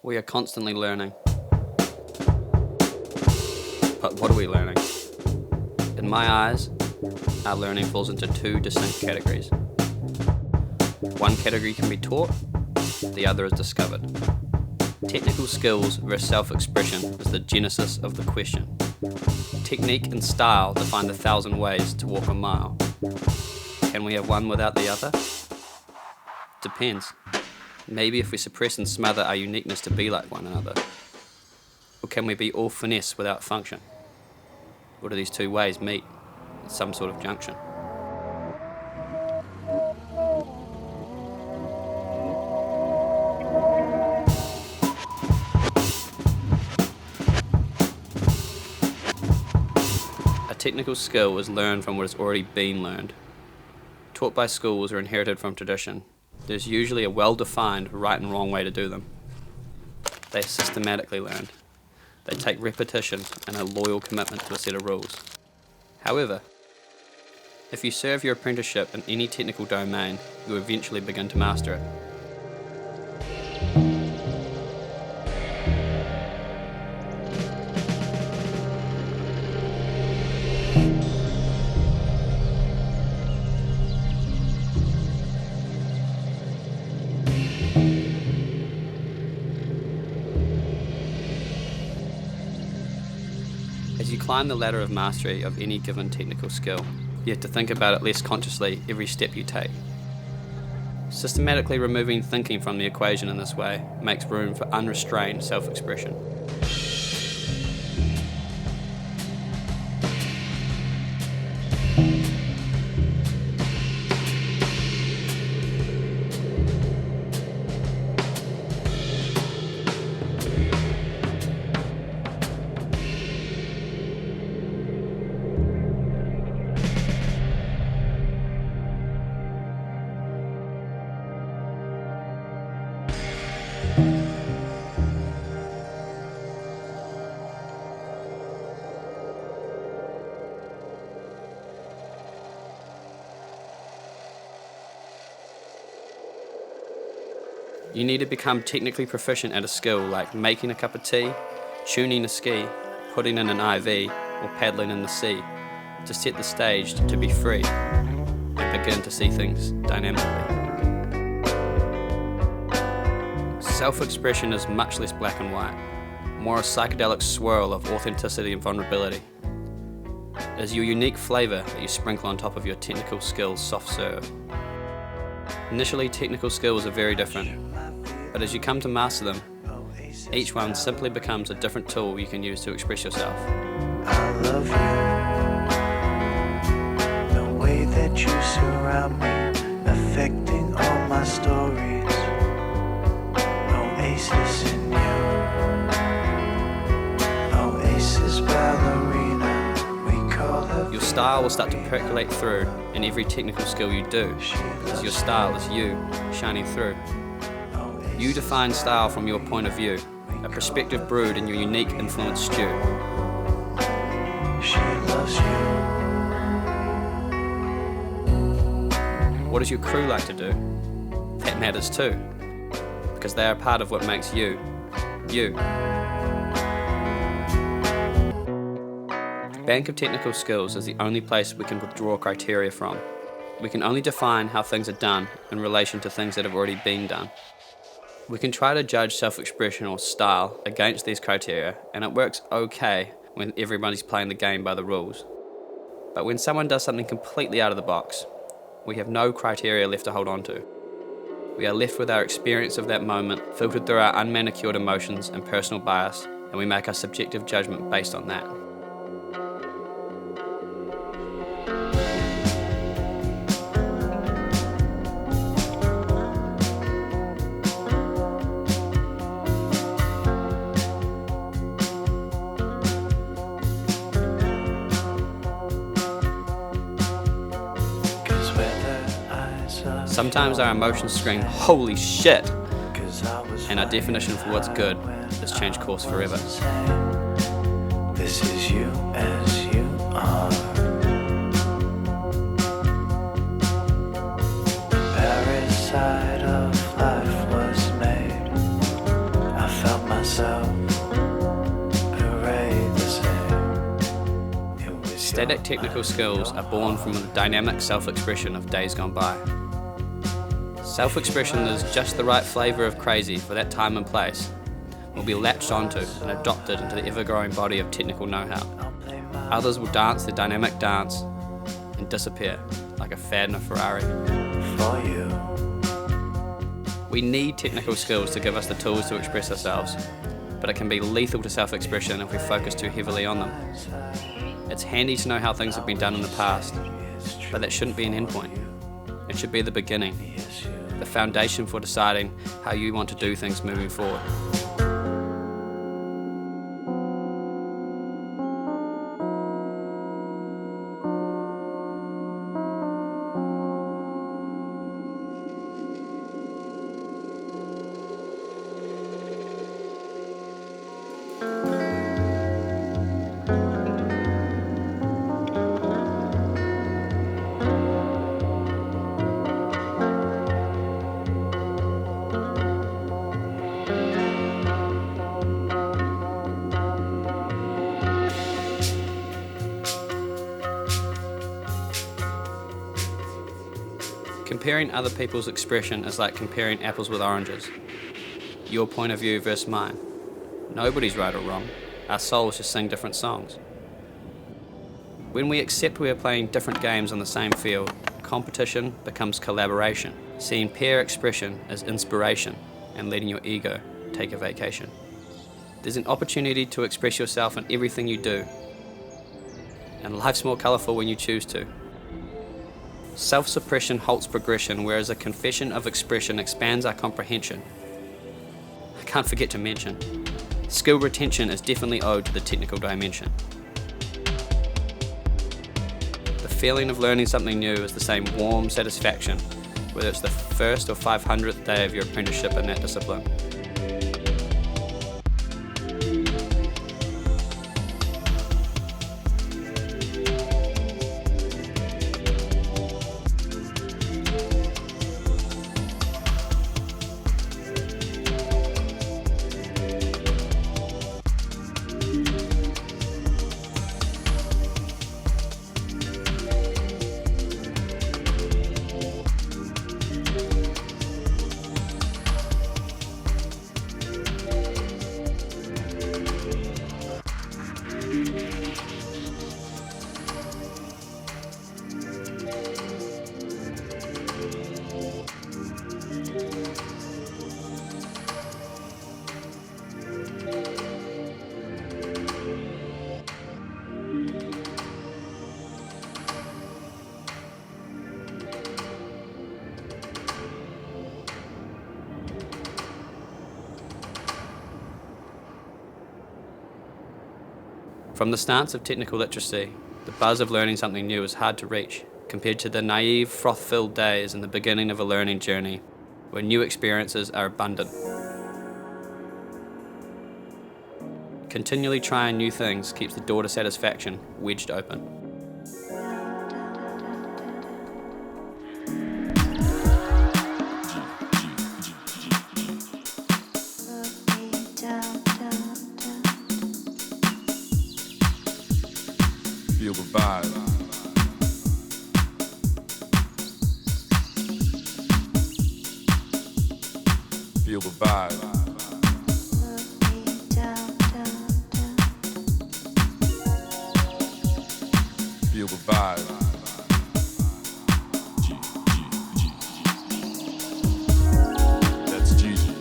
We are constantly learning. But what are we learning? In my eyes, our learning falls into two distinct categories. One category can be taught, the other is discovered. Technical skills versus self-expression is the genesis of the question. Technique and style define the 1,000 ways to walk a mile. Can we have one without the other? Depends. Maybe if we suppress and smother our uniqueness to be like one another. Or can we be all finesse without function? Or do these two ways meet at some sort of junction? A technical skill is learned from what has already been learned. Taught by schools or inherited from tradition, there's usually a well-defined right and wrong way to do them. They are systematically learned. They take repetition and a loyal commitment to a set of rules. However, if you serve your apprenticeship in any technical domain, you eventually begin to master it. As you climb the ladder of mastery of any given technical skill, you have to think about it less consciously every step you take. Systematically removing thinking from the equation in this way makes room for unrestrained self-expression. You need to become technically proficient at a skill like making a cup of tea, tuning a ski, putting in an IV, or paddling in the sea, to set the stage to be free and begin to see things dynamically. Self-expression is much less black and white, more a psychedelic swirl of authenticity and vulnerability. It is your unique flavour that you sprinkle on top of your technical skills soft serve. Initially, technical skills are very different, but as you come to master them, each one simply becomes a different tool you can use to express yourself. I love you, the way that you surround me, affecting all my stories. Oasis in you, oasis ballerina, we call her. Your style will start to percolate through in every technical skill you do, because your style is you shining through. You define style from your point of view, a perspective brewed in your unique influence stew. She loves you. What does your crew like to do? That matters too, because they are part of what makes you, you. The Bank of Technical Skills is the only place we can withdraw criteria from. We can only define how things are done in relation to things that have already been done. We can try to judge self-expression or style against these criteria, and it works okay when everybody's playing the game by the rules. But when someone does something completely out of the box, we have no criteria left to hold on to. We are left with our experience of that moment, filtered through our unmanicured emotions and personal bias, and we make our subjective judgment based on that. Sometimes our emotions scream, "Holy shit!" and our definition for what's good has changed course forever. This is you as you are. The parasite of life was made. I felt Static technical skills are born from the dynamic self-expression of days gone by. Self-expression that is just the right flavour of crazy for that time and place will be latched onto and adopted into the ever-growing body of technical know-how. Others will dance the dynamic dance and disappear like a fad in a Ferrari. For you. We need technical skills to give us the tools to express ourselves, but it can be lethal to self-expression if we focus too heavily on them. It's handy to know how things have been done in the past, but that shouldn't be an endpoint. It should be the beginning, the foundation for deciding how you want to do things moving forward. Comparing other people's expression is like comparing apples with oranges. Your point of view versus mine. Nobody's right or wrong. Our souls just sing different songs. When we accept we are playing different games on the same field, competition becomes collaboration, seeing pair expression as inspiration and letting your ego take a vacation. There's an opportunity to express yourself in everything you do, and life's more colourful when you choose to. Self-suppression halts progression, whereas a confession of expression expands our comprehension. I can't forget to mention, skill retention is definitely owed to the technical dimension. The feeling of learning something new is the same warm satisfaction, whether it's the 1st or 500th day of your apprenticeship in that discipline. From the stance of technical literacy, the buzz of learning something new is hard to reach, compared to the naive, froth-filled days in the beginning of a learning journey, where new experiences are abundant. Continually trying new things keeps the door to satisfaction wedged open. Feel the vibe. Feel the vibe. Feel the vibe. That's Gigi.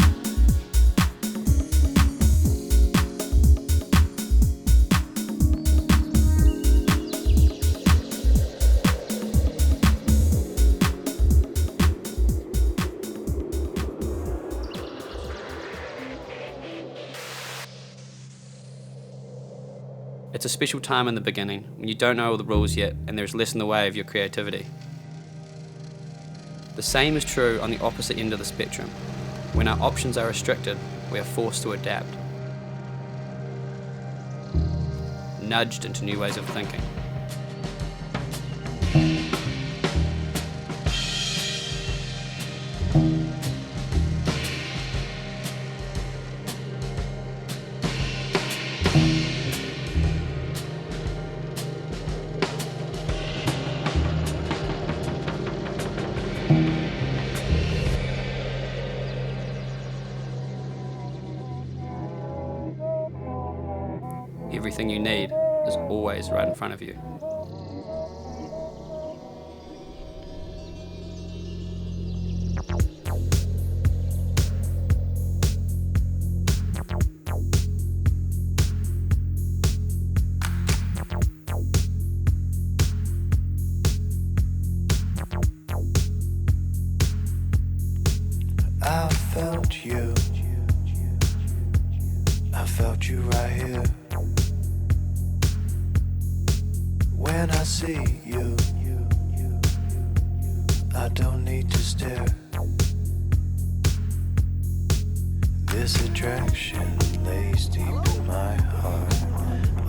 It's a special time in the beginning, when you don't know all the rules yet and there's less in the way of your creativity. The same is true on the opposite end of the spectrum. When our options are restricted, we are forced to adapt. Nudged into new ways of thinking. Everything you need is always right in front of you. I felt you. I felt you right here. When I see you, I don't need to stare. This attraction lays deep in my heart.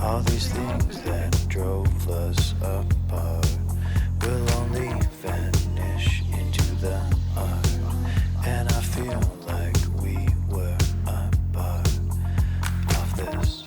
All these things that drove us apart will only vanish into the art. And I feel like we were a part of this.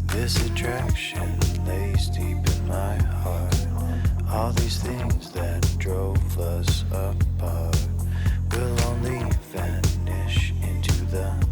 This attraction lays deep in my heart. All these things that drove us apart will only vanish into the